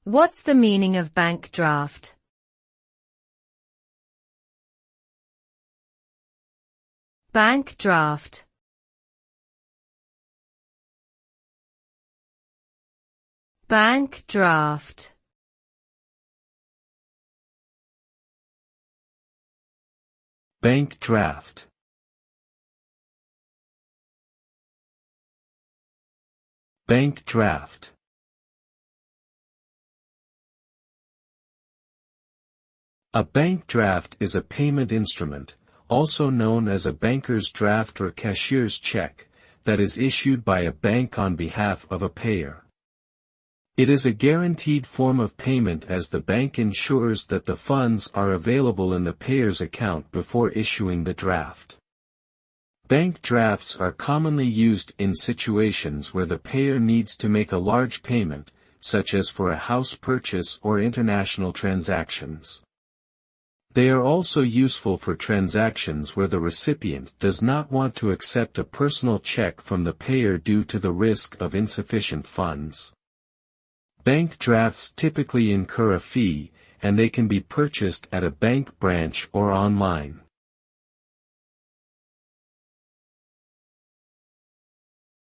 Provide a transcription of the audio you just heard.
What's the meaning of bank draft? Bank draft. Bank draft. Bank draft. Bank draft. A bank draft is a payment instrument, also known as a banker's draft or cashier's check, that is issued by a bank on behalf of a payer. It is a guaranteed form of payment as the bank ensures that the funds are available in the payer's account before issuing the draft. Bank drafts are commonly used in situations where the payer needs to make a large payment, such as for a house purchase or international transactions. They are also useful for transactions where the recipient does not want to accept a personal check from the payer due to the risk of insufficient funds. Bank drafts typically incur a fee, and they can be purchased at a bank branch or online.